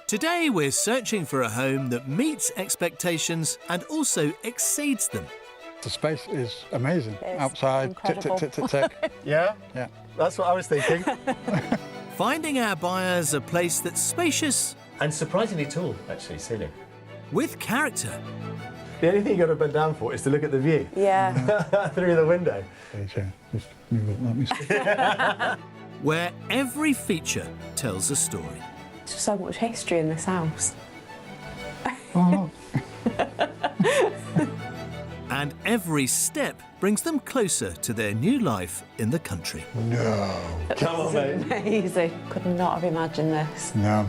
Today we're searching for a home that meets expectations and also exceeds them. The space is amazing. It's outside, tick, tick, tick, tick, tick. Yeah? Yeah. That's what I was thinking. Finding our buyers a place that's spacious, And surprisingly tall, actually, ceiling. with character, The only thing you've got to bend down for is to look at the view Yeah. through the window. Yeah, just move it, let me see. where every feature tells a story. There's so much history in this house. Oh, And every step brings them closer to their new life in the country. no. Come on, mate. Amazing. Could not have imagined this. No.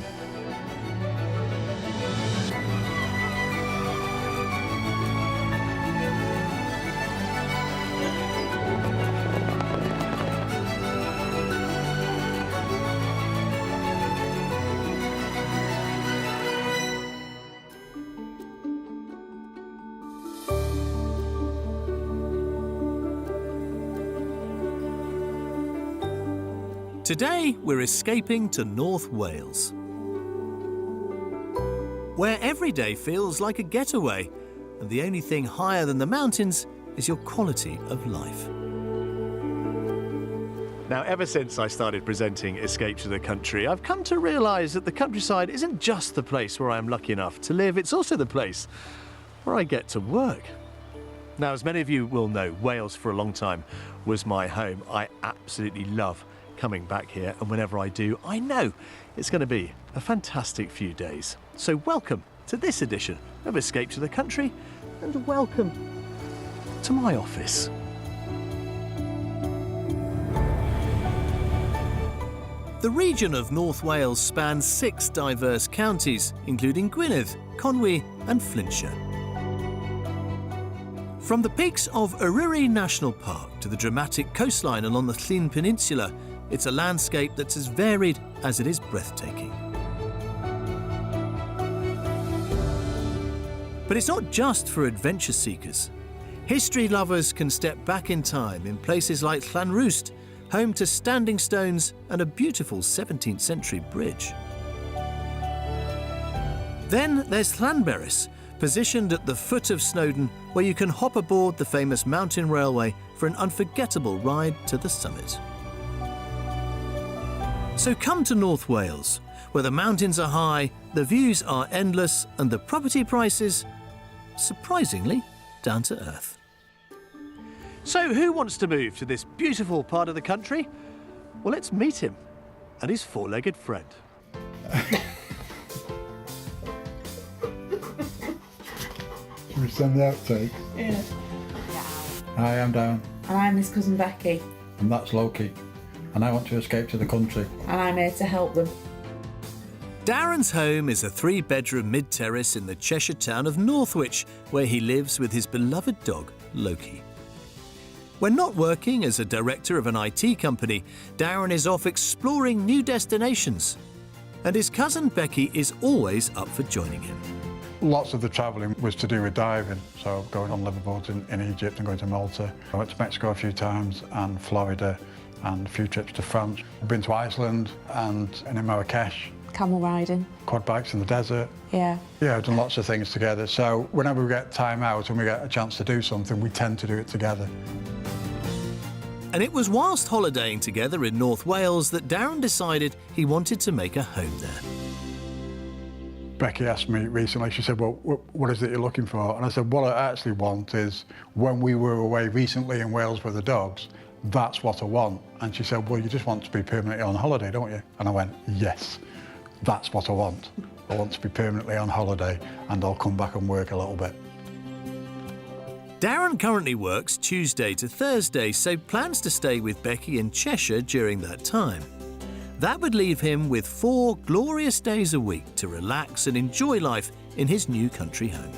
Today we're escaping to North Wales, where every day feels like a getaway, and the only thing higher than the mountains is your quality of life. Now, ever since I started presenting Escape to the Country, I've come to realise that the countryside isn't just the place where I'm lucky enough to live, it's also the place where I get to work. Now, as many of you will know, Wales for a long time was my home. I absolutely love coming back here, and whenever I do, I know it's going to be a fantastic few days. So welcome to this edition of Escape to the Country, and welcome to my office. The region of North Wales spans 6 diverse counties, including Gwynedd, Conwy and Flintshire. From the peaks of Eryri National Park to the dramatic coastline along the Llŷn Peninsula, it's a landscape that's as varied as it is breathtaking. But it's not just for adventure seekers. History lovers can step back in time in places like Llanrwst, home to standing stones and a beautiful 17th century bridge. Then there's Llanberis, positioned at the foot of Snowdon, where you can hop aboard the famous mountain railway for an unforgettable ride to the summit. So come to North Wales, where the mountains are high, the views are endless, and the property prices, surprisingly, down to earth. So who wants to move to this beautiful part of the country? Well, let's meet him and his four-legged friend. Should we send the outtake? Yeah. Hi, I'm Dan, And I'm his cousin Becky, and that's Loki. And I want to escape to the country. and I'm here to help them. Darren's home is a 3-bedroom mid-terrace in the Cheshire town of Northwich, where he lives with his beloved dog, Loki. When not working as a director of an IT company, Darren is off exploring new destinations. And his cousin Becky is always up for joining him. Lots of the travelling was to do with diving, so going on liveaboards in Egypt and going to Malta. I went to Mexico a few times and Florida and a few trips to France. I've been to Iceland and in Marrakesh, Camel riding. quad bikes in the desert. Yeah. Yeah, I've done lots of things together. So whenever we get time out and we get a chance to do something, we tend to do it together. And it was whilst holidaying together in North Wales that Darren decided he wanted to make a home there. Becky asked me recently, she said, well, what is it you're looking for? And I said, what I actually want is, when we were away recently in Wales with the dogs, that's what I want. And she said, well, you just want to be permanently on holiday, don't you? And I went, yes, that's what I want. I want to be permanently on holiday and I'll come back and work a little bit. Darren currently works Tuesday to Thursday, so plans to stay with Becky in Cheshire during that time. That would leave him with 4 glorious days a week to relax and enjoy life in his new country home.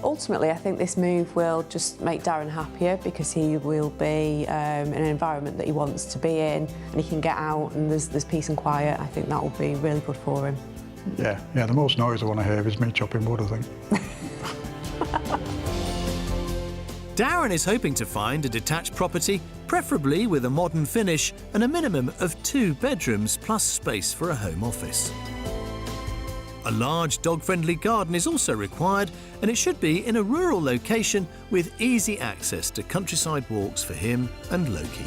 Ultimately, I think this move will just make Darren happier because he will be in an environment that he wants to be in, and he can get out and there's peace and quiet. I think that will be really good for him. Yeah, the most noise I want to hear is me chopping wood, I think. Darren is hoping to find a detached property, preferably with a modern finish and a minimum of 2 bedrooms plus space for a home office. A large dog-friendly garden is also required, and it should be in a rural location with easy access to countryside walks for him and Loki.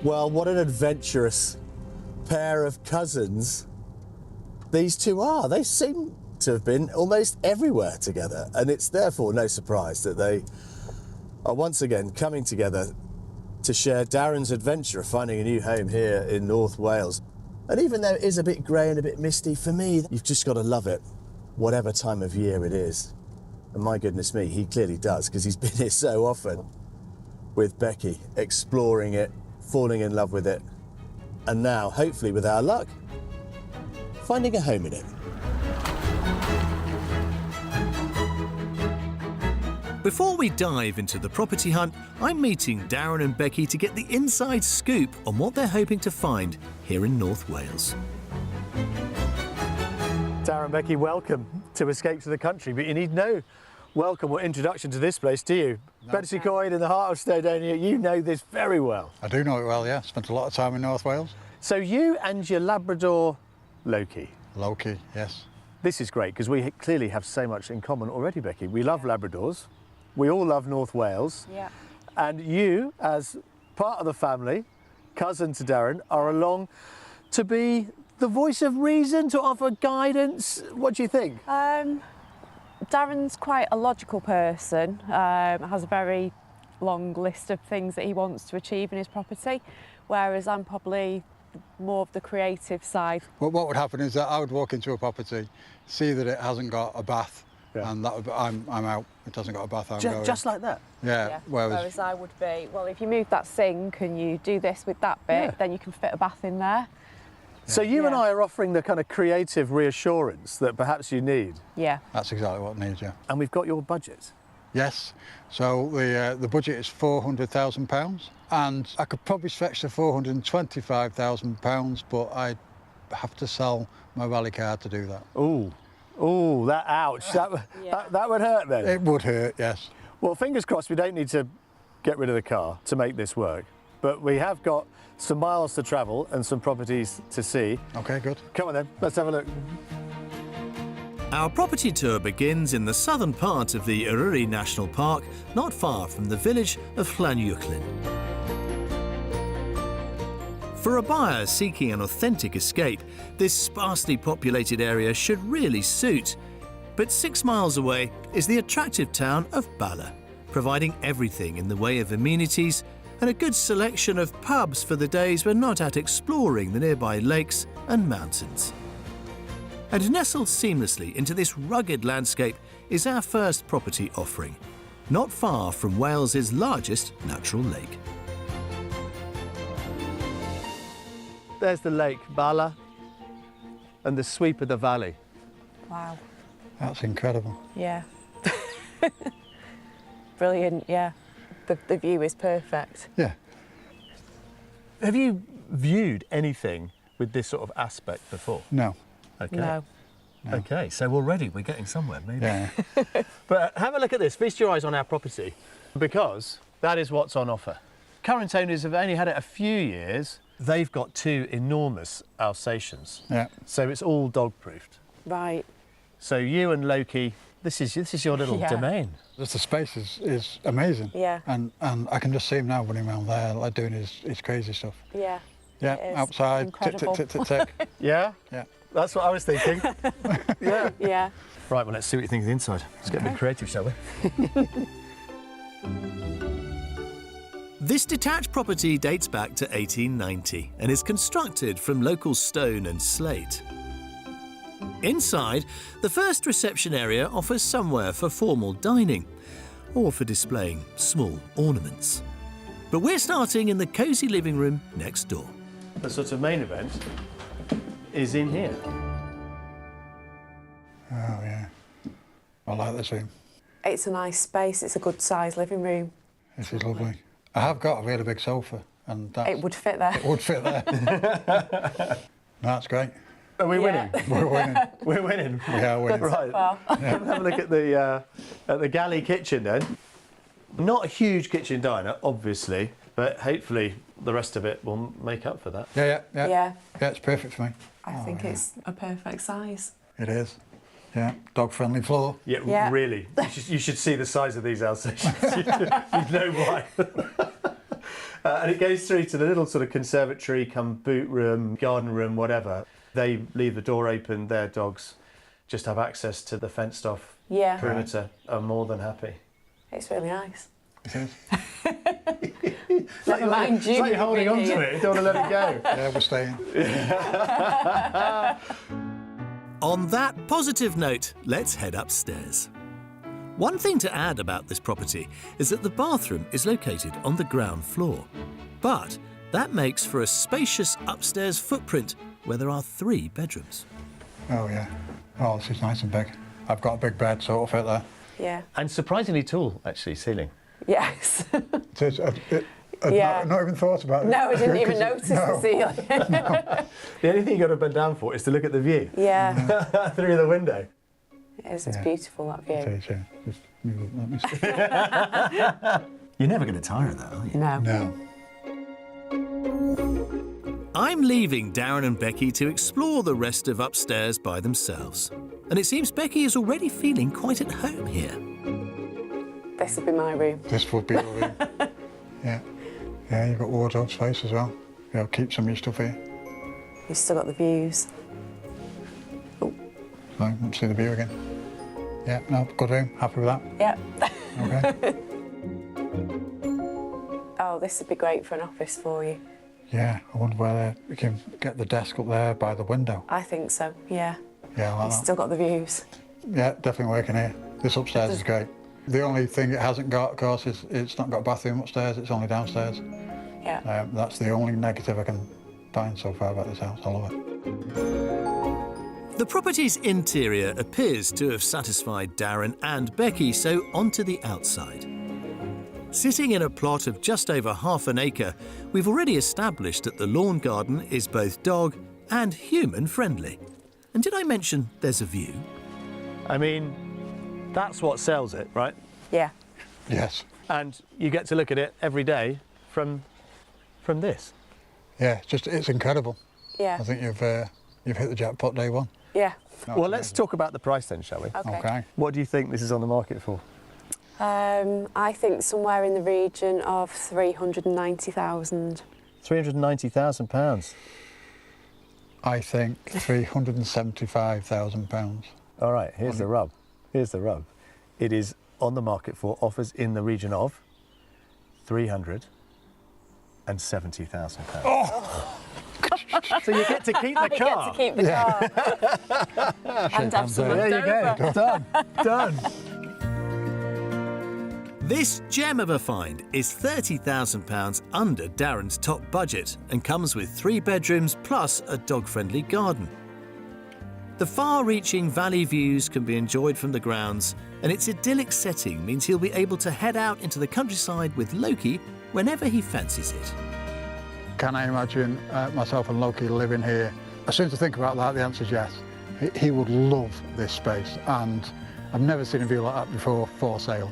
Well, what an adventurous pair of cousins these two are. They seem to have been almost everywhere together, and it's therefore no surprise that they are once again coming together to share Darren's adventure of finding a new home here in North Wales. And even though it is a bit grey and a bit misty, for me, you've just got to love it, whatever time of year it is. And my goodness me, he clearly does, because he's been here so often with Becky, exploring it, falling in love with it, and now, hopefully with our luck, finding a home in it. Before we dive into the property hunt, I'm meeting Darren and Becky to get the inside scoop on what they're hoping to find here in North Wales. Darren, Becky, welcome to Escape to the Country, but you need no welcome or introduction to this place, do you? No. Betws-y-Coed in the heart of Snowdonia, you know this very well. I do know it well, yeah. Spent a lot of time in North Wales. So you and your Labrador, Loki. Loki, yes. This is great, because we clearly have so much in common already, Becky. We love Labradors. We all love North Wales. Yeah. And you, as part of the family, cousin to Darren, are along to be the voice of reason, to offer guidance. What do you think? Darren's quite a logical person, has a very long list of things that he wants to achieve in his property, whereas I'm probably more of the creative side. Well, what would happen is that I would walk into a property, see that it hasn't got a bath, Yeah. and that would, I'm out. It doesn't got a bath, I'm going. Just like that? Yeah, Whereas I would be, well, if you move that sink and you do this with that bit, Yeah. then you can fit a bath in there. So you and Yeah. I are offering the kind of creative reassurance that perhaps you need. Yeah. That's exactly what it needs, yeah. And we've got your budget. Yes, so the budget is £400,000, and I could probably stretch to £425,000, but I'd have to sell my rally car to do that. Ooh, that ouch. That would hurt then. It would hurt, yes. Well, fingers crossed we don't need to get rid of the car to make this work. But we have got some miles to travel and some properties to see. Okay, good. Come on then, let's have a look. Our property tour begins in the southern part of the Eryri National Park, not far from the village of Llanywchlyn. For a buyer seeking an authentic escape, this sparsely populated area should really suit. But 6 miles away is the attractive town of Bala, providing everything in the way of amenities and a good selection of pubs for the days we're not out exploring the nearby lakes and mountains. And nestled seamlessly into this rugged landscape is our first property offering, not far from Wales's largest natural lake. There's the lake, Bala, and the sweep of the valley. Wow. That's incredible. Yeah. Brilliant, yeah. The view is perfect. Yeah. Have you viewed anything with this sort of aspect before? No. Okay. No. Okay, so already we're getting somewhere, maybe. Yeah. But have a look at this. Feast your eyes on our property, because that is what's on offer. Current owners have only had it a few years. They've got 2 enormous Alsatians. Yeah. So it's all dog-proofed. Right. So you and Loki, this is your little Yeah. domain. Just the space is amazing. Yeah. And I can just see him now running around there, like doing his crazy stuff. Yeah. Yeah, It is outside, tick, tick, incredible. tick, tick, tick. Yeah? Yeah. That's what I was thinking. Yeah. Yeah. Right, well, let's see what you think of the inside. Let's get a bit creative, shall we? This detached property dates back to 1890 and is constructed from local stone and slate. Inside, the first reception area offers somewhere for formal dining or for displaying small ornaments. But we're starting in the cosy living room next door. The sort of main event is in here. Oh, yeah. I like this room. It's a nice space. It's a good sized living room. This is lovely. I have got a really big sofa, and It would fit there. it would fit there. That's great. Are we winning? We're winning. We're winning. We are winning. Right. Well, Have a look at the galley kitchen then. Not a huge kitchen diner, obviously, but hopefully the rest of it will make up for that. Yeah. Yeah. Yeah, it's perfect for me. I think it's a perfect size. It is. Yeah, dog-friendly floor. Yeah, Yeah. really. You should see the size of these Alsatians. You know why. And it goes through to the little sort of conservatory, come boot room, garden room, whatever. They leave the door open, their dogs just have access to the fenced-off Yeah. perimeter. Are more than happy. It's really nice. It is. Never mind you. It's like you're holding on to it, you don't want to let it go. Yeah, we're staying. On that positive note, let's head upstairs. One thing to add about this property is that the bathroom is located on the ground floor. But that makes for a spacious upstairs footprint where there are 3 bedrooms. Oh, yeah. Oh, this is nice and big. I've got a big bed, so it'll fit there. Yeah. And surprisingly tall, actually, ceiling. Yes. It is. I'd Yeah. not even thought about it. No, I didn't even Because notice the ceiling. The only thing you've got to bend down for is to look at the view Yeah. through the window. It is. It's Yeah. beautiful, that It view. is, yeah. Just let me see. You're never going to tire of that, are you? No. No. I'm leaving Darren and Becky to explore the rest of upstairs by themselves. And it seems Becky is already feeling quite at home here. This would be my room. This would be your room. Yeah. Yeah, you've got wardrobe space as well. You'll keep some of your stuff here. You've still got the views. So, let's see the view again. Yeah, no, good room. Happy with that? Yep. Okay. Oh, this would be great for an office for you. Yeah, I wonder whether we can get the desk up there by the window. I think so, yeah. Yeah, I like You've that. still got the views. Yeah, definitely working here. This upstairs is great. The only thing it hasn't got, of course, is it's not got a bathroom upstairs, it's only downstairs. Yeah. That's the only negative I can find so far about this house. I love it. The property's interior appears to have satisfied Darren and Becky, so onto the outside. Sitting in a plot of just over half an acre, we've already established that the lawn garden is both dog and human friendly. And did I mention there's a view? I mean, that's what sells it, right? Yeah. Yes. And you get to look at it every day from this. Yeah, it's incredible. Yeah. I think you've hit the jackpot day one. Yeah. Well, let's talk about the price then, shall we? Okay. What do you think this is on the market for? I think somewhere in the region of 390,000. £390,000. I think £375,000. All right, here's the rub. Here's the rub. It is on the market for offers in the region of £370,000. Oh! So you get to keep the You car. get to keep the car. And have some There you left go. over. Done. Done. This gem of a find is £30,000 under Darren's top budget and comes with 3 bedrooms plus a dog-friendly garden. The far-reaching valley views can be enjoyed from the grounds, and its idyllic setting means he'll be able to head out into the countryside with Loki whenever he fancies it. Can I imagine myself and Loki living here? As soon as I think about that, the answer is yes. He would love this space, and I've never seen a view like that before for sale.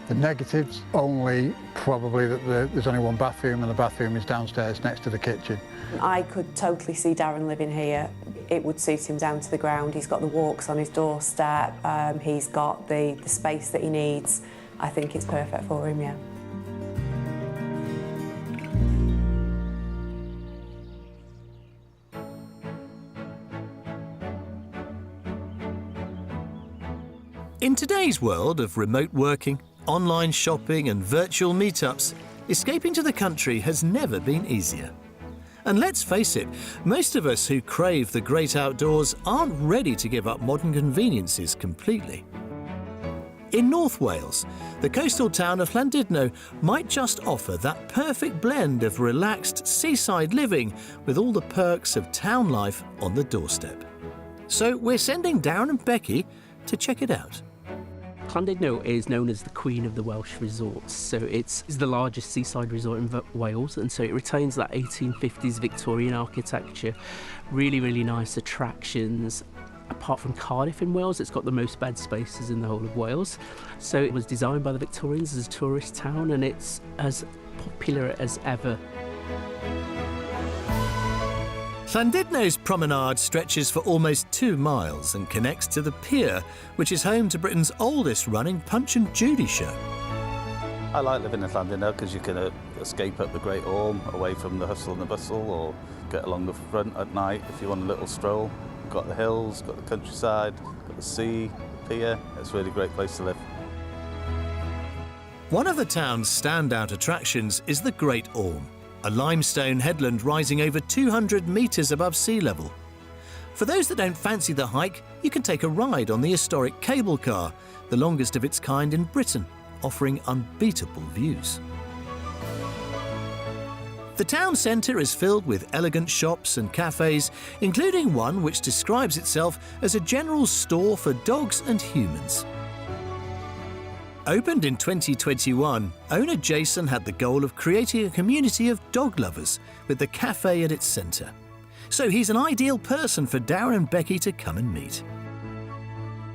The negatives, only probably that there's only one bathroom, and the bathroom is downstairs next to the kitchen. I could totally see Darren living here. It would suit him down to the ground. He's got the walks on his doorstep. He's got the space that he needs. I think it's perfect for him, yeah. In today's world of remote working, online shopping and virtual meetups, escaping to the country has never been easier. And let's face it, most of us who crave the great outdoors aren't ready to give up modern conveniences completely. In North Wales, the coastal town of Llandudno might just offer that perfect blend of relaxed seaside living with all the perks of town life on the doorstep. So we're sending Darren and Becky to check it out. Llandudno is known as the Queen of the Welsh resorts, so it's the largest seaside resort in Wales, and so it retains that 1850s Victorian architecture, really nice attractions, apart from Cardiff in Wales, it's got the most bed spaces in the whole of Wales. So it was designed by the Victorians as a tourist town, and it's as popular as ever. Llandudno's promenade stretches for almost 2 miles and connects to the pier, which is home to Britain's oldest running Punch and Judy show. I like living in Llandudno because you can escape up the Great Orme, away from the hustle and the bustle, or get along the front at night if you want a little stroll. You've got the hills, got the countryside, got the sea, the pier. It's a really great place to live. One of the town's standout attractions is the Great Orme, a limestone headland rising over 200 metres above sea level. For those that don't fancy the hike, you can take a ride on the historic cable car, the longest of its kind in Britain, offering unbeatable views. The town centre is filled with elegant shops and cafes, including one which describes itself as a general store for dogs and humans. Opened in 2021, owner Jason had the goal of creating a community of dog lovers with the cafe at its centre. So he's an ideal person for Darren and Becky to come and meet.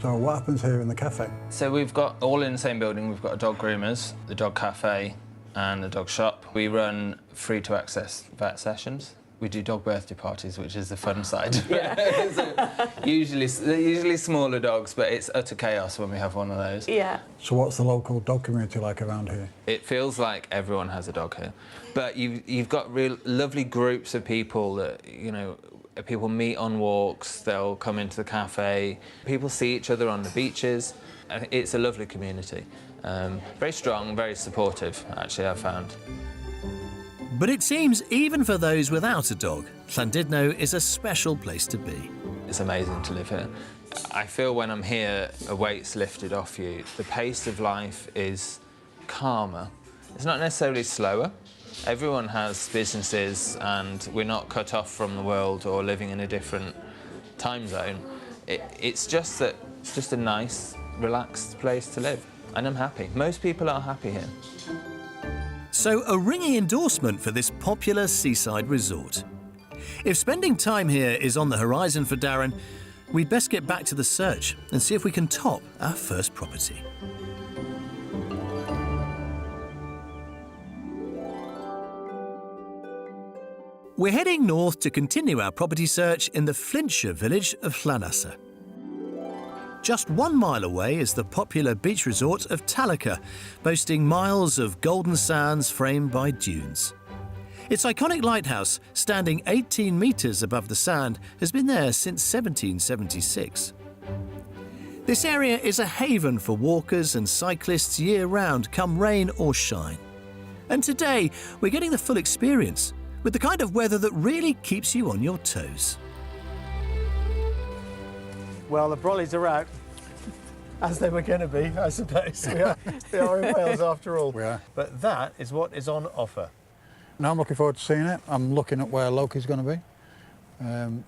So what happens here in the cafe? So we've got, all in the same building, we've got a dog groomers, the dog cafe and the dog shop. We run free to access vet sessions. We do dog birthday parties, which is the fun side. Yeah. So usually smaller dogs, but it's utter chaos when we have one of those. Yeah. So what's the local dog community like around here? It feels like everyone has a dog here. But you've got real lovely groups of people that, you know, people meet on walks, they'll come into the cafe, people see each other on the beaches. It's a lovely community. Very strong, very supportive, actually, I've found. But it seems even for those without a dog, Llandudno is a special place to be. It's amazing to live here. I feel when I'm here, a weight's lifted off you. The pace of life is calmer. It's not necessarily slower. Everyone has businesses and we're not cut off from the world or living in a different time zone. It's just a nice, relaxed place to live. And I'm happy. Most people are happy here. So a ringing endorsement for this popular seaside resort. If spending time here is on the horizon for Darren, we'd best get back to the search and see if we can top our first property. We're heading north to continue our property search in the Flintshire village of Llanasa. Just 1 mile away is the popular beach resort of Talica, boasting miles of golden sands framed by dunes. Its iconic lighthouse, standing 18 metres above the sand, has been there since 1776. This area is a haven for walkers and cyclists year-round, come rain or shine. And today, we're getting the full experience, with the kind of weather that really keeps you on your toes. Well, the brollies are out, as they were going to be, I suppose. We are in Wales after all. We are. But that is what is on offer. Now I'm looking forward to seeing it. I'm looking at where Loki's going to be.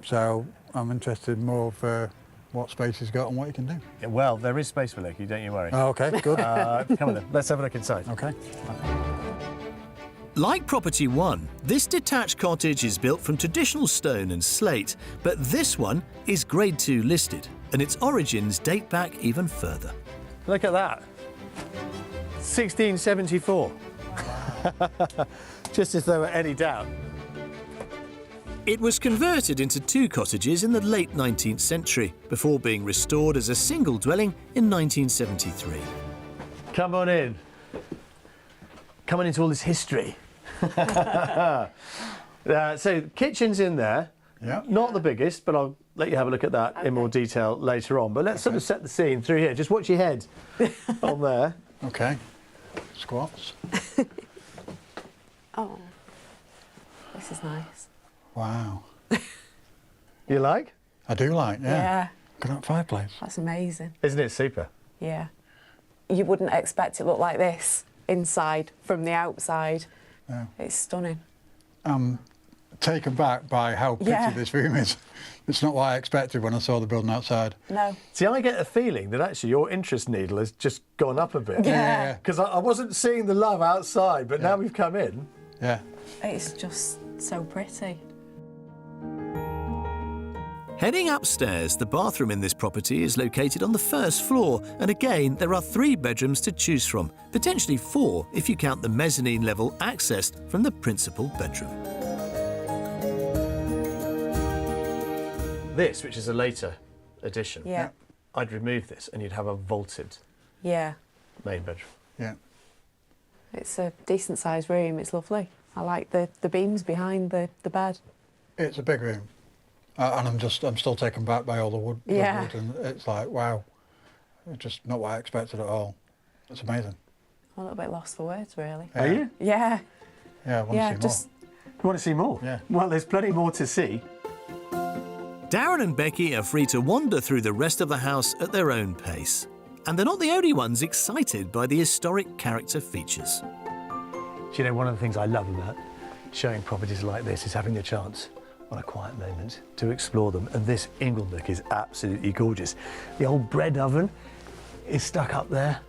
So I'm interested more of what space he's got and what he can do. Yeah, well, there is space for Loki, don't you worry. Oh, OK, good. Come on then, let's have a look inside. OK. Like Property 1, this detached cottage is built from traditional stone and slate, but this one is Grade 2 listed, and its origins date back even further. Look at that. 1674. Just as there were any doubt. It was converted into 2 cottages in the late 19th century, before being restored as a single dwelling in 1973. Come on in. Coming into all this history. So, kitchen's in there. Yeah. Not the biggest, but I'll let you have a look at that in more detail later on. But let's sort of set the scene through here. Just watch your head on there. OK. Squats. Oh, this is nice. Wow. You like? I do like, yeah. Yeah, Good at fireplace. that's amazing. Isn't it super? Yeah. You wouldn't expect it to look like this inside from the outside. Yeah. It's stunning. I'm taken back by how pretty Yeah. this room is. It's not what I expected when I saw the building outside. No. See, I get a feeling that actually your interest needle has just gone up a bit. Yeah. Because I wasn't seeing the love outside, but now we've come in. Yeah. It's just so pretty. Heading upstairs, the bathroom in this property is located on the first floor, and again there are 3 bedrooms to choose from, potentially 4 if you count the mezzanine level accessed from the principal bedroom. This, which is a later addition, Yeah. I'd remove this and you'd have a vaulted Yeah. main bedroom. Yeah. It's a decent sized room. It's lovely. I like the beams behind the bed. It's a big room. And I'm still taken back by all the wood. Yeah. The wood, and it's like, wow. It's just not what I expected at all. It's amazing. I'm a little bit lost for words, really. Are you? Yeah. Yeah, I want Yeah, to see just You want to see more? Yeah. Well, there's plenty more to see. Darren and Becky are free to wander through the rest of the house at their own pace. And they're not the only ones excited by the historic character features. Do you know, one of the things I love about showing properties like this is having the chance on a quiet moment to explore them. And this Inglenook is absolutely gorgeous. The old bread oven is stuck up there.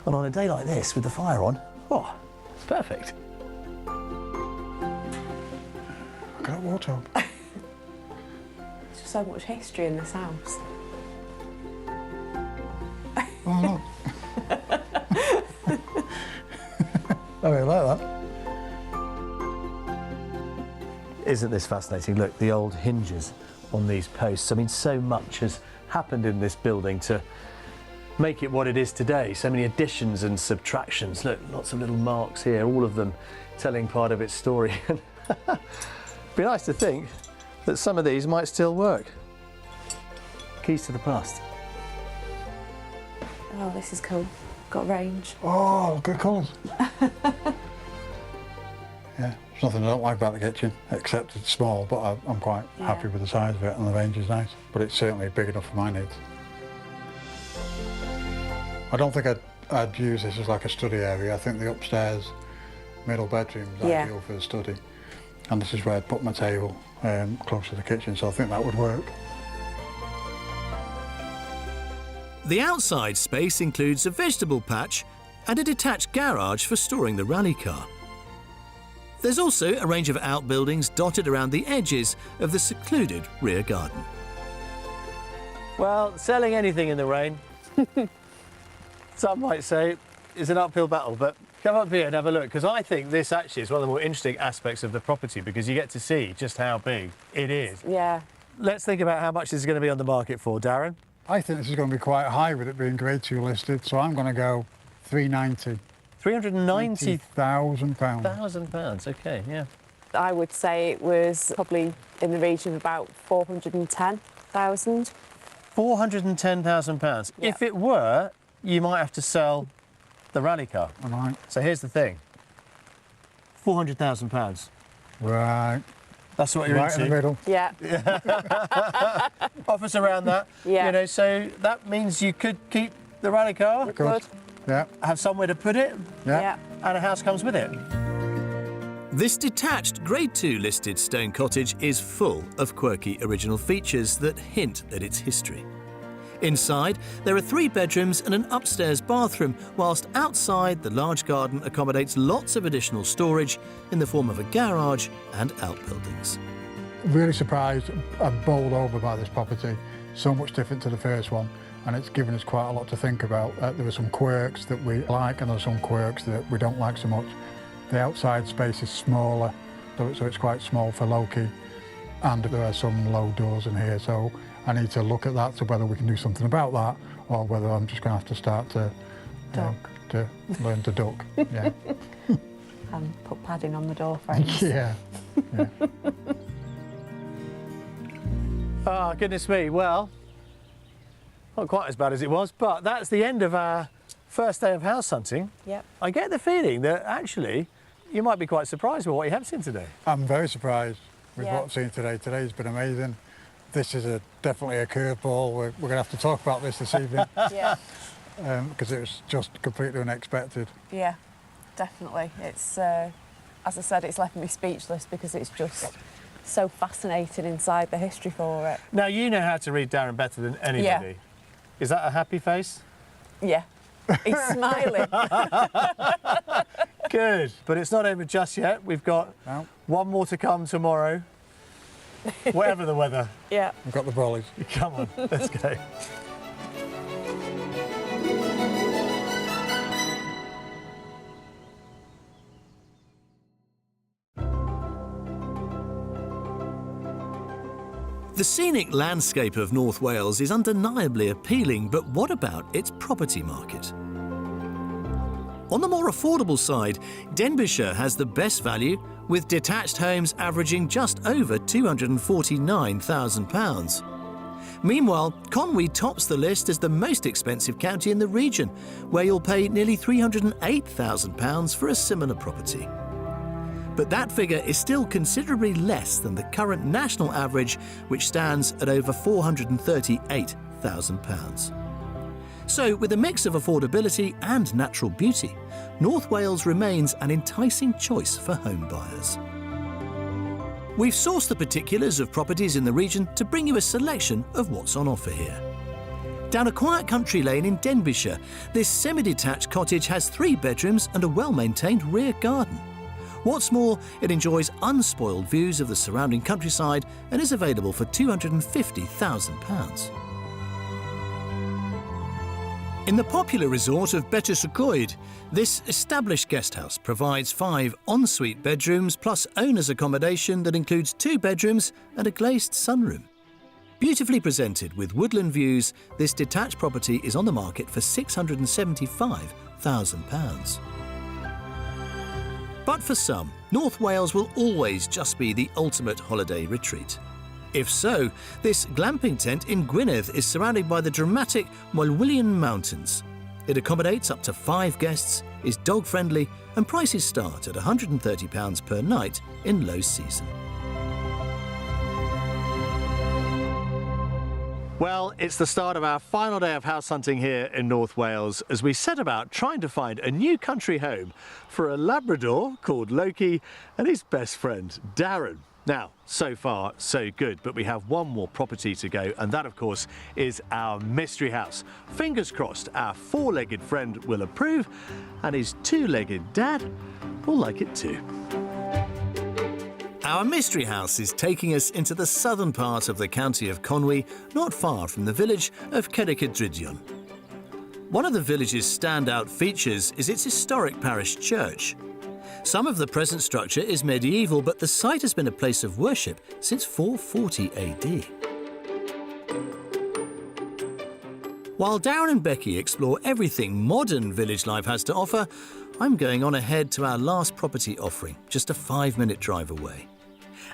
And on a day like this with the fire on, oh, it's perfect. Look at that wardrobe. There's just so much history in this house. Oh, look. I really like that. Isn't this fascinating? Look, the old hinges on these posts. I mean, so much has happened in this building to make it what it is today. So many additions and subtractions. Look, lots of little marks here, all of them telling part of its story. Be nice to think that some of these might still work. Keys to the past. Oh, this is cool. Got range. Oh, good colours. Yeah, there's nothing I don't like about the kitchen, except it's small, but I'm quite happy with the size of it, and the range is nice. But it's certainly big enough for my needs. I don't think I'd use this as like a study area. I think the upstairs middle bedroom is ideal for the study. And this is where I'd put my table close to the kitchen, so I think that would work. The outside space includes a vegetable patch and a detached garage for storing the rally car. There's also a range of outbuildings dotted around the edges of the secluded rear garden. Well, selling anything in the rain, some might say, is an uphill battle, but come up here and have a look, because I think this actually is one of the more interesting aspects of the property, because you get to see just how big it is. Yeah. Let's think about how much this is going to be on the market for, Darren. I think this is going to be quite high with it being Grade 2 listed, so I'm going to go 390. £390,000. £90,000. Okay, yeah. I would say it was probably in the region of about 410,000. £410,000. Yeah. If it were, you might have to sell the rally car. Am I? So here's the thing. £400,000. Right. That's what you're Right in the into. middle. Yeah. Offers around that. Yeah. You know, so that means you could keep the rally car, Good. Yeah. have somewhere to put it, Yeah. and a house comes with it. This detached Grade 2 listed stone cottage is full of quirky original features that hint at its history. Inside, there are 3 bedrooms and an upstairs bathroom, whilst outside, the large garden accommodates lots of additional storage in the form of a garage and outbuildings. Really surprised and bowled over by this property. So much different to the first one, and it's given us quite a lot to think about. There are some quirks that we like, and there are some quirks that we don't like so much. The outside space is smaller, so it's quite small for Loki, and there are some low doors in here, so I need to look at that to whether we can do something about that, or whether I'm just going to have to start to learn to duck. Yeah. And put padding on the door frames. Yeah. Yeah. Oh, goodness me. Well, not quite as bad as it was, but that's the end of our first day of house hunting. Yep. I get the feeling that actually you might be quite surprised with what you have seen today. I'm very surprised with Yeah. what I've seen today. Today's been amazing. This is definitely a curveball. We're going to have to talk about this evening Yeah. because it was just completely unexpected. Yeah. Definitely. It's, as I said, it's left me speechless because it's just so fascinating inside the history for it. Now, you know how to read Darren better than anybody. Yeah. Is that a happy face? Yeah. He's smiling. Good. But it's not over just yet. We've got No. one more to come tomorrow. Whatever the weather. Yeah. I've got the brollies. Come on, let's go. The scenic landscape of North Wales is undeniably appealing, but what about its property market? On the more affordable side, Denbighshire has the best value, with detached homes averaging just over £249,000. Meanwhile, Conwy tops the list as the most expensive county in the region, where you'll pay nearly £308,000 for a similar property. But that figure is still considerably less than the current national average, which stands at over £438,000. So, with a mix of affordability and natural beauty, North Wales remains an enticing choice for home buyers. We've sourced the particulars of properties in the region to bring you a selection of what's on offer here. Down a quiet country lane in Denbighshire, this semi-detached cottage has 3 bedrooms and a well-maintained rear garden. What's more, it enjoys unspoiled views of the surrounding countryside and is available for £250,000. In the popular resort of Bettws-y-Coed, this established guesthouse provides 5 ensuite bedrooms plus owner's accommodation that includes 2 bedrooms and a glazed sunroom. Beautifully presented with woodland views, this detached property is on the market for £675,000. But for some, North Wales will always just be the ultimate holiday retreat. If so, this glamping tent in Gwynedd is surrounded by the dramatic Moelwyllion Mountains. It accommodates up to 5 guests, is dog-friendly, and prices start at £130 per night in low season. Well, it's the start of our final day of house hunting here in North Wales as we set about trying to find a new country home for a Labrador called Loki and his best friend, Darren. Now, so far, so good, but we have one more property to go, and that, of course, is our mystery house. Fingers crossed our 4-legged friend will approve, and his 2-legged dad will like it too. Our mystery house is taking us into the southern part of the county of Conwy, not far from the village of Cerrig-y-Drudion. One of the village's standout features is its historic parish church. Some of the present structure is medieval, but the site has been a place of worship since 440 AD. While Darren and Becky explore everything modern village life has to offer, I'm going on ahead to our last property offering, just a 5-minute drive away.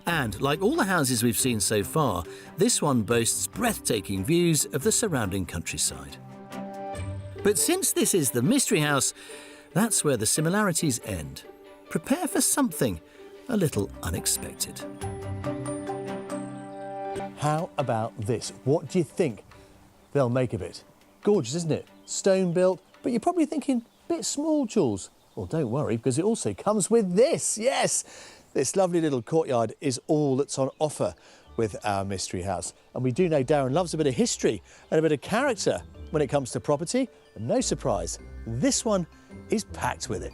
And like all the houses we've seen so far, this one boasts breathtaking views of the surrounding countryside. But since this is the mystery house, that's where the similarities end. Prepare for something a little unexpected. How about this? What do you think they'll make of it? Gorgeous, isn't it? Stone built, but you're probably thinking, bit small, Jules. Well, don't worry, because it also comes with this. Yes, this lovely little courtyard is all that's on offer with our mystery house. And we do know Darren loves a bit of history and a bit of character when it comes to property. And no surprise, this one is packed with it.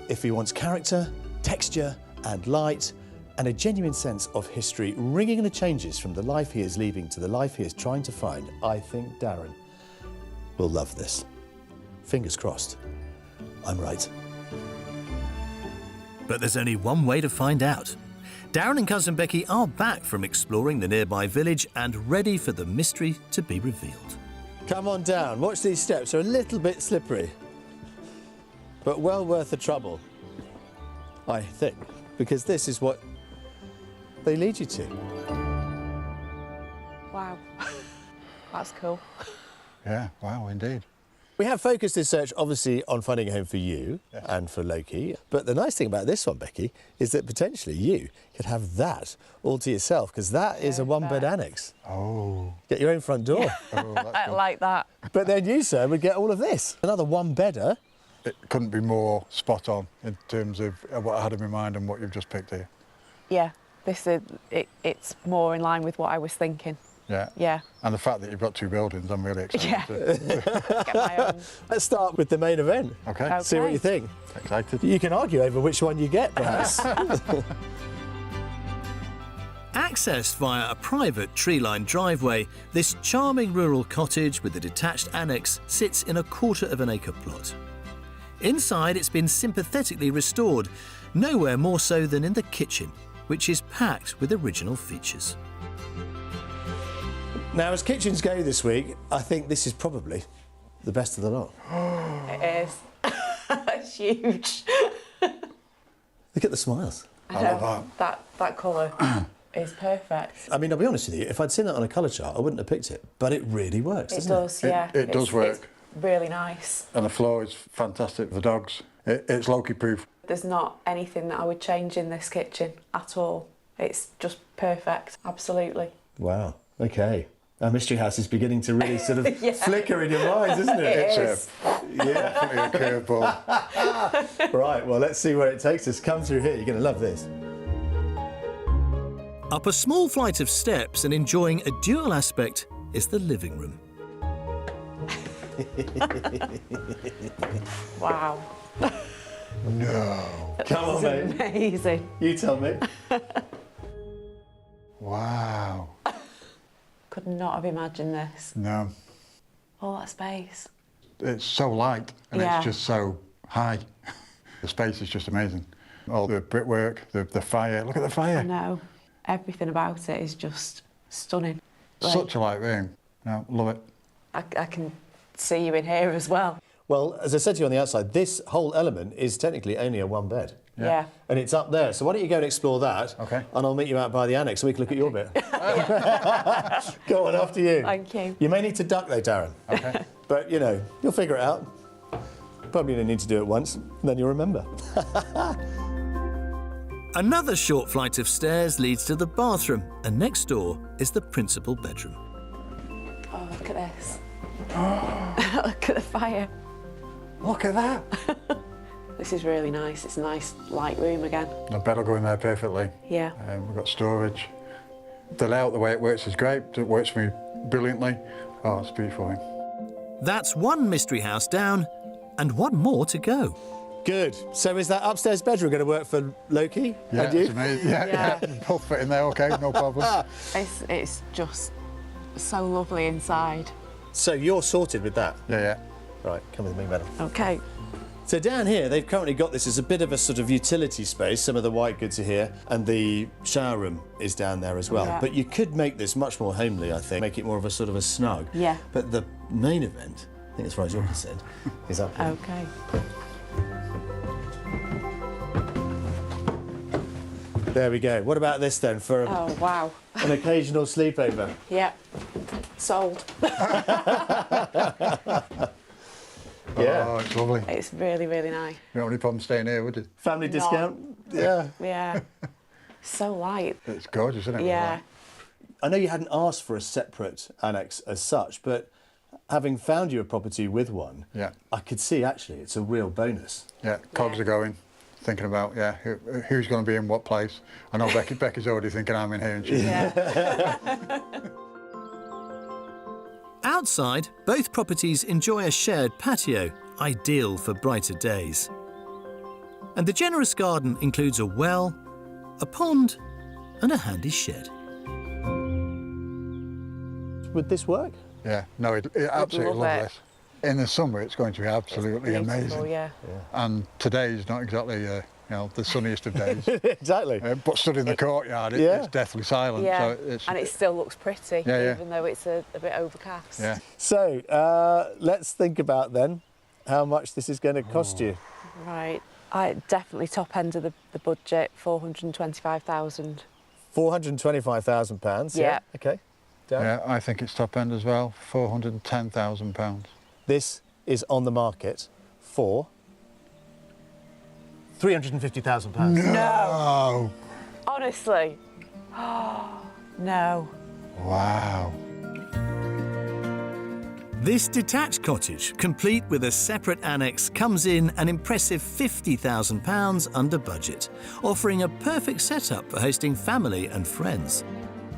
If he wants character, texture and light, and a genuine sense of history ringing in the changes from the life he is leaving to the life he is trying to find, I think Darren will love this. Fingers crossed. I'm right. But there's only one way to find out. Darren and cousin Becky are back from exploring the nearby village and ready for the mystery to be revealed. Come on down. Watch these steps. They're a little bit slippery, but well worth the trouble, I think, because this is what they lead you to. Wow. That's cool. Yeah, wow, indeed. We have focused this search, obviously, on finding a home for you and for Loki. But the nice thing about this one, Becky, is that potentially you could have that all to yourself, because that is a one-bed annex. Oh. Get your own front door. Oh, that's I good. like that. But then you, sir, would get all of this. Another one-bedder. It couldn't be more spot on in terms of what I had in my mind and what you've just picked here. Yeah, this is it's more in line with what I was thinking. Yeah. Yeah. And the fact that you've got 2 buildings, I'm really excited. Yeah. to- Get my own. Let's start with the main event. Okay. See what Okay. you think. Excited. You can argue over which one you get, perhaps. Accessed via a private tree-lined driveway, this charming rural cottage with a detached annex sits in a 1/4 acre plot. Inside, it's been sympathetically restored, nowhere more so than in the kitchen, which is packed with original features. Now, as kitchens go this week, I think this is probably the best of the lot. It is. It's huge. Look at the smiles. I love that. That colour is perfect. I mean, I'll be honest with you, if I'd seen that on a colour chart, I wouldn't have picked it. But it really works, It doesn't it? does, yeah. It does work. It's really nice. And the floor is fantastic for the dogs. It's Loki proof. There's not anything that I would change in this kitchen at all. It's just perfect, absolutely. Wow, OK. Our mystery house is beginning to really sort of Yeah. flicker in your minds, isn't it? It It's is. Yeah. definitely a curveball. Right, well, let's see where it takes us. Come through here, you're going to love this. Up a small flight of steps and enjoying a dual aspect is the living room. Wow. No. Come on, mate. Amazing. You tell me. Wow. Could not have imagined this. No. All that space. It's so light and Yeah. it's just so high. The space is just amazing. All the brickwork, the fire. Look at the I fire. know. Everything about it is just stunning. Like, Such a light room. No, love it. I can see you in here as well. Well, as I said to you on the outside, this whole element is technically only a 1 bed. Yeah. And it's up there. So why don't you go and explore that? Okay. And I'll meet you out by the annex so we can look at your bit. Go on, after you. Thank you. You may need to duck though, Darren. Okay. But, you know, you'll figure it out. Probably only need to do it once, and then you'll remember. Another short flight of stairs leads to the bathroom, and next door is the principal bedroom. Oh, look at this. Look at the fire. Look at that. This is really nice. It's a nice light room again. The bed will go in there perfectly. Yeah. We've got storage. The layout, the way it works is great. It works for me brilliantly. Oh, it's beautiful. That's one mystery house down, and one more to go. Good. So is that upstairs bedroom going to work for Loki Yeah, and you? it's amazing. Yeah, Yeah. both fit in there, okay, no problem. It's just so lovely inside. So you're sorted with that? Yeah. Right, come with me, madam. Okay. So down here, they've currently got this as a bit of a sort of utility space. Some of the white goods are here, and the shower room is down there as well. Yeah. But you could make this much more homely, I think. Make it more of a sort of a snug. Yeah. But the main event, I think as far as you're concerned, is up here. Okay. There we go. What about this then for Oh, wow. an occasional sleepover? Yeah. Sold. Yeah. Oh, it's lovely. You It's really, really nice. don't have any problem staying here, would you? Family No. discount? Yeah. Yeah. So light. It's gorgeous, isn't it? Yeah. I know you hadn't asked for a separate annex as such, but having found you a property with one, Yeah. I could see actually it's a real bonus. Yeah, cogs are going. Thinking about, who's going to be in what place. I know Becky's already thinking I'm in here and she's Yeah. Outside, both properties enjoy a shared patio, ideal for brighter days. And the generous garden includes a well, a pond, and a handy shed. Would this work? Yeah, no, it absolutely love love this. In the summer, it's going to be absolutely Beautiful, amazing. yeah. And today's not exactly, the sunniest of days. Exactly. But stood in the courtyard, Yeah. it's deathly silent. Yeah. So it's, And it still looks pretty, Yeah. even though it's a bit overcast. yeah. So let's think about then how much this is going to cost you. Right. Definitely top end of the budget, 425,000. £425,000. Yeah. Okay. Darren? Yeah, I think it's top end as well, £410,000. This is on the market for £350,000. No! Honestly. No. Wow. This detached cottage, complete with a separate annex, comes in an impressive £50,000 under budget, offering a perfect setup for hosting family and friends.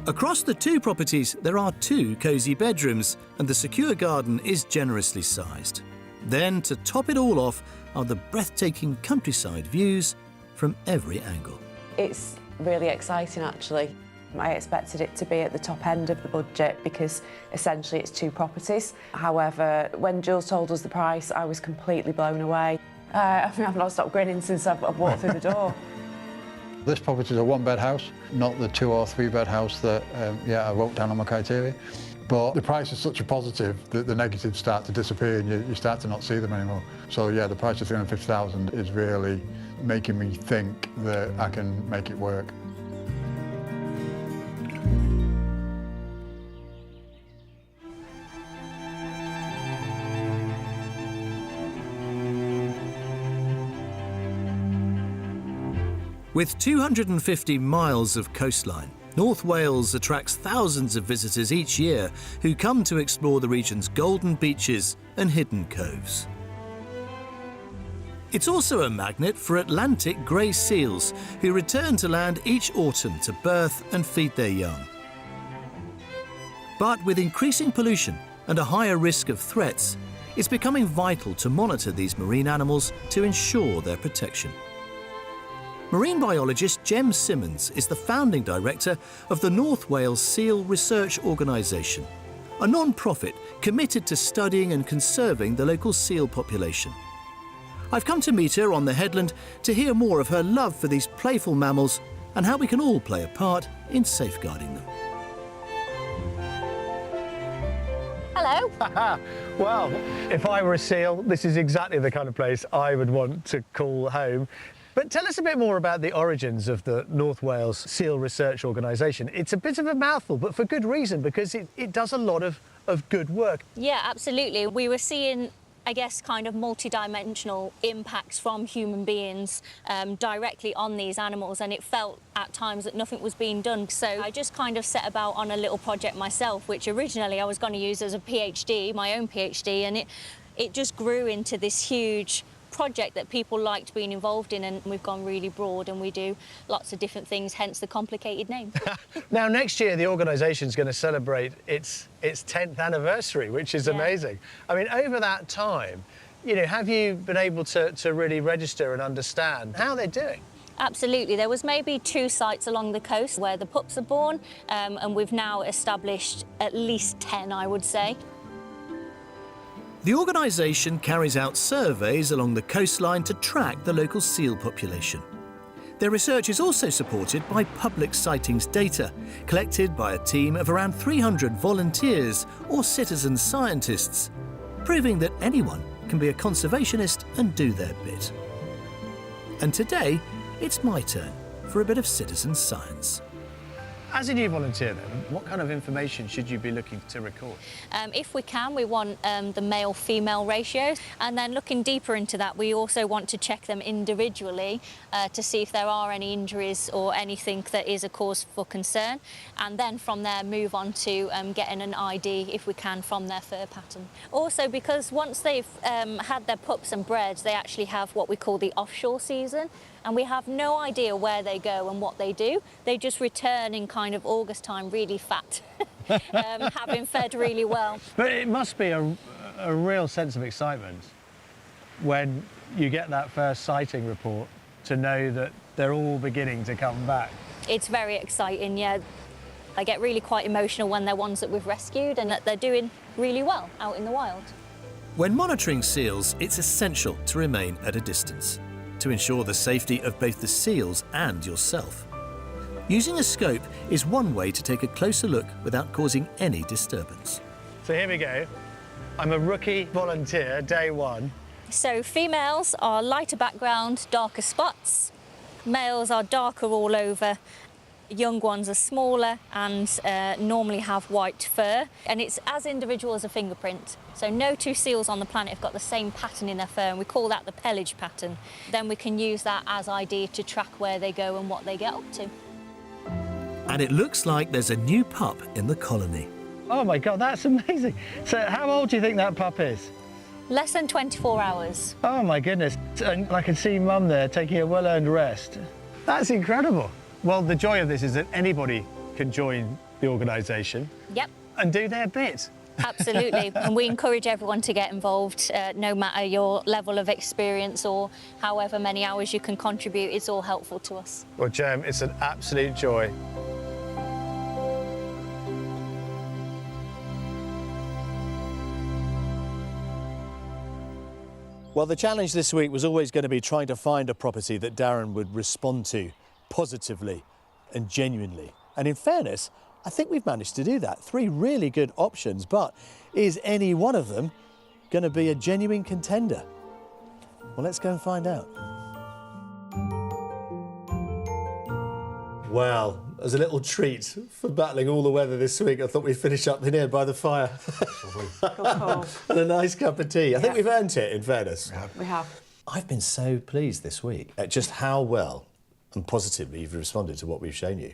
Across the two properties, there are 2 cosy bedrooms, and the secure garden is generously sized. Then, to top it all off, are the breathtaking countryside views from every angle. It's really exciting, actually. I expected it to be at the top end of the budget because essentially it's 2 properties. However, when Jules told us the price, I was completely blown away. I've not stopped grinning since I've walked through the door. This property is a 1-bed house, not the 2 or 3-bed house that I wrote down on my criteria. But the price is such a positive that the negatives start to disappear and you start to not see them anymore. So yeah, the price of 350,000 is really making me think that I can make it work. With 250 miles of coastline, North Wales attracts thousands of visitors each year who come to explore the region's golden beaches and hidden coves. It's also a magnet for Atlantic grey seals who return to land each autumn to birth and feed their young. But with increasing pollution and a higher risk of threats, it's becoming vital to monitor these marine animals to ensure their protection. Marine biologist Jem Simmons is the founding director of the North Wales Seal Research Organisation, a non-profit committed to studying and conserving the local seal population. I've come to meet her on the headland to hear more of her love for these playful mammals and how we can all play a part in safeguarding them. Hello. Well, if I were a seal, this is exactly the kind of place I would want to call home. But tell us a bit more about the origins of the North Wales Seal Research Organisation. It's a bit of a mouthful, but for good reason, because it does a lot of good work. Yeah, absolutely. We were seeing, I guess, kind of multi-dimensional impacts from human beings directly on these animals, and it felt at times that nothing was being done. So I just kind of set about on a little project myself, which originally I was going to use as a PhD, my own PhD, and it just grew into this huge project that people liked being involved in, and we've gone really broad and we do lots of different things, hence the complicated name. Now, next year the organisation's going to celebrate its 10th anniversary, which is amazing. I mean, over that time, you know, have you been able to really register and understand how they're doing? Absolutely. There was maybe 2 sites along the coast where the pups are born, and we've now established at least 10, I would say. The organisation carries out surveys along the coastline to track the local seal population. Their research is also supported by public sightings data, collected by a team of around 300 volunteers or citizen scientists, proving that anyone can be a conservationist and do their bit. And today, it's my turn for a bit of citizen science. As a new volunteer then, what kind of information should you be looking to record? If we can, we want the male-female ratio, and then looking deeper into that, we also want to check them individually to see if there are any injuries or anything that is a cause for concern, and then from there move on to getting an ID, if we can, from their fur pattern. Also, because once they've had their pups and bred, they actually have what we call the offshore season, and we have no idea where they go and what they do. They just return in kind of August time really fat, having fed really well. But it must be a real sense of excitement when you get that first sighting report to know that they're all beginning to come back. It's very exciting, yeah. I get really quite emotional when they're ones that we've rescued and that they're doing really well out in the wild. When monitoring seals, it's essential to remain at a distance to ensure the safety of both the seals and yourself. Using a scope is one way to take a closer look without causing any disturbance. So here we go. I'm a rookie volunteer, day 1. So females are lighter background, darker spots. Males are darker all over. Young ones are smaller and normally have white fur, and it's as individual as a fingerprint. So no 2 seals on the planet have got the same pattern in their fur, and we call that the pelage pattern. Then we can use that as ID to track where they go and what they get up to. And it looks like there's a new pup in the colony. Oh my God, that's amazing. So how old do you think that pup is? Less than 24 hours. Oh my goodness. And I can see Mum there taking a well-earned rest. That's incredible. Well, the joy of this is that anybody can join the organisation Yep. and do their bit. Absolutely, and we encourage everyone to get involved, no matter your level of experience or however many hours you can contribute. It's all helpful to us. Well, Jem, it's an absolute joy. Well, the challenge this week was always going to be trying to find a property that Darren would respond to positively and genuinely. And in fairness, I think we've managed to do that. 3 really good options, but is any one of them going to be a genuine contender? Well, let's go and find out. Well, as a little treat for battling all the weather this week, I thought we'd finish up in here by the fire. And a nice cup of tea. I think we've earned it, in fairness. We have. I've been so pleased this week at just how well and positively you've responded to what we've shown you.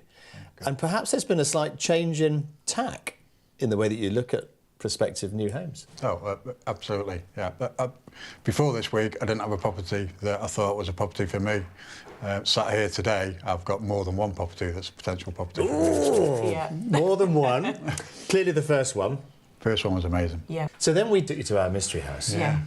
And perhaps there's been a slight change in tack in the way that you look at prospective new homes. Oh, absolutely, yeah. Before this week, I didn't have a property that I thought was a property for me. Sat here today, I've got more than one property that's a potential property for me. Yeah. More than one. Clearly the first one. First one was amazing. Yeah. So then we took you to our mystery house. Yeah.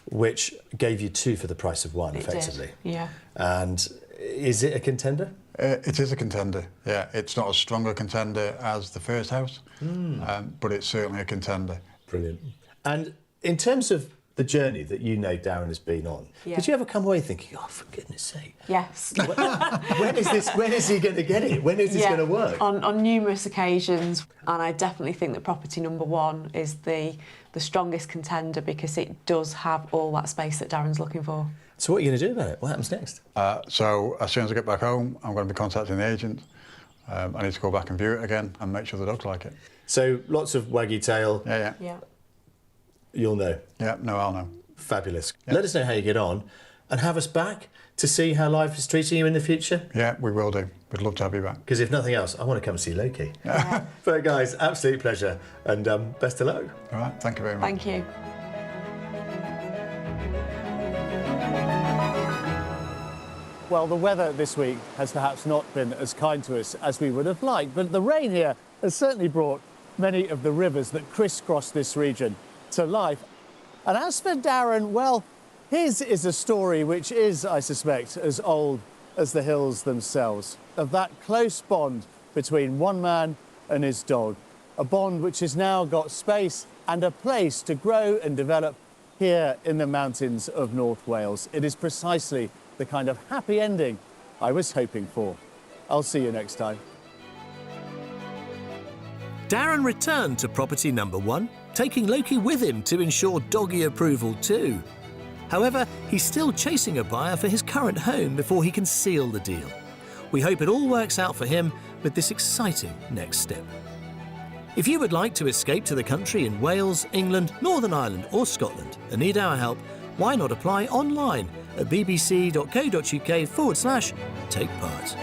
Which gave you 2 for the price of 1, effectively. Did. Yeah. And is it a contender? It is a contender, yeah. It's not as strong a contender as the first house, but it's certainly a contender. Brilliant. And in terms of the journey that you know Darren has been on, Yeah. did you ever come away thinking, oh, for goodness sake, Yes. when is he going to get it? When is this going to work? On numerous occasions, and I definitely think that property number 1 is the strongest contender because it does have all that space that Darren's looking for. So what are you going to do about it? What happens next? So as soon as I get back home, I'm going to be contacting the agent. I need to go back and view it again and make sure the dogs like it. So lots of waggy tail. Yeah. You'll know. Yeah, no, I'll know. Fabulous. Yeah. Let us know how you get on and have us back to see how life is treating you in the future. Yeah, we will do. We'd love to have you back. Because if nothing else, I want to come see Loki. Yeah. But guys, absolute pleasure and best of luck. All right, thank you very much. Thank you. Well, the weather this week has perhaps not been as kind to us as we would have liked, but the rain here has certainly brought many of the rivers that crisscross this region to life. And as for Darren, well, his is a story which is, I suspect, as old as the hills themselves, of that close bond between one man and his dog, a bond which has now got space and a place to grow and develop here in the mountains of North Wales. It is precisely the kind of happy ending I was hoping for. I'll see you next time. Darren returned to property number 1, taking Loki with him to ensure doggy approval too. However, he's still chasing a buyer for his current home before he can seal the deal. We hope it all works out for him with this exciting next step. If you would like to escape to the country in Wales, England, Northern Ireland or Scotland and need our help, why not apply online at bbc.co.uk/take part.